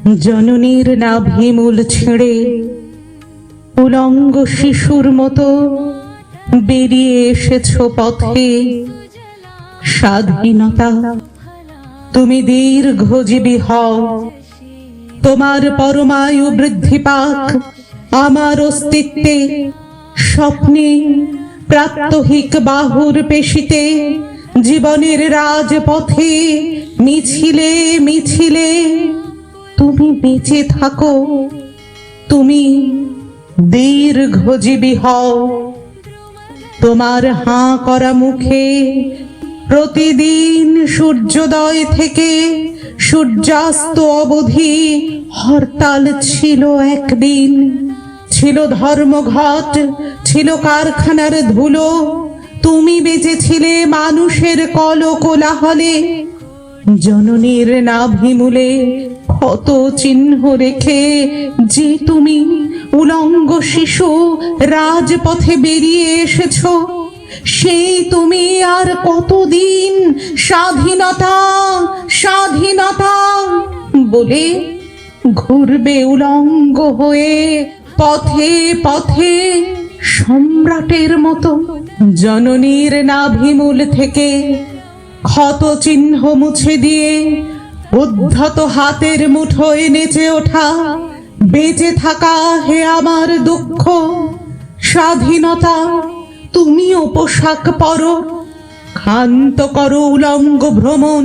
জননীর নাভিমূল ছেড়ে উলঙ্গ শিশুর মতো বেরিয়ে এসেছ পথে। স্বাধীনতা, তুমি দীর্ঘজীবী হও, তোমার পরমায়ু বৃদ্ধি পাক আমার অস্তিত্বে, স্বপ্নে, প্রাত্যহিক বাহুর পেশিতে, জীবনের রাজপথে, মিছিলে মিছিলে তুমি বেঁচে থাকো, তুমি দীর্ঘজীবী হও। তোমার হাঁ করা মুখে প্রতিদিন সূর্যোদয় থেকে সূর্যাস্ত অবধি হরতাল ছিল একদিন, ছিল ধর্মঘট, ছিল কারখানার ধুলো, তুমি বেঁচেছিলে মানুষের কলকোলাহলে। জননীর নাভিমূলে ক্ষত চিহ্ন রেখে যে তুমি উলঙ্গ শিশু রাজপথে বেরিয়ে এসেছ, সেই তুমি আর কতদিন স্বাধীনতা স্বাধীনতা বলে ঘুরবে উলঙ্গ হয়ে পথে পথে সম্রাটের মতো? জননীর নাভিমূল থেকে ক্ষত চিহ্ন মুছে দিয়ে উদ্ধত হাতের মুঠোয় নেচে ওঠা বেঁচে থাকা হে আমার দুঃখ। স্বাধীনতা, তুমিও পোশাক পরো, ক্ষান্ত করো উলঙ্গ ভ্রমণ,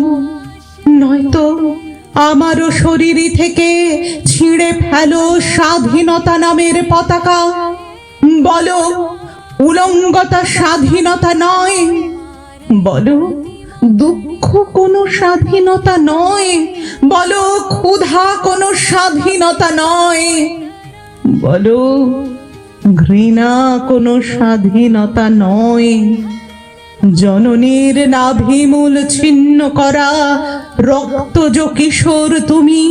নয়তো আমারও শরীরী থেকে ছিঁড়ে ফেলো স্বাধীনতা নামের পতাকা। বলো, উলঙ্গতা স্বাধীনতা নয়, বলো দুঃখ কোনো স্বাধীনতা নয়, বলো ক্ষুধা কোনো স্বাধীনতা নয়, বলো ঘৃণা কোনো স্বাধীনতা নয়। জননীর নাভিমূল ছিন্ন করা রক্তজ কিশোর তুমি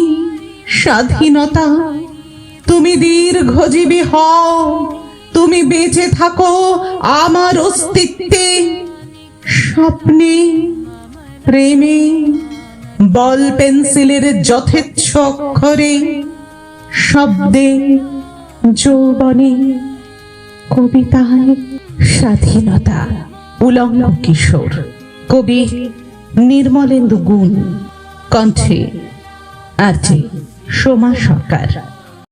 স্বাধীনতা, তুমি দীর্ঘজীবী হও, তুমি বেঁচে থাকো আমার অস্তিত্বে, স্বপ্নে, প্রেমে, বল পেন্সিলের যথেচ্ছ অক্ষরে, শব্দে, যৌবনে, কবিতায়। স্বাধীনতা। উলঙ্গ কিশোর। কবি নির্মলেন্দু গুণ। কণ্ঠে আরজে সোমা সরকার।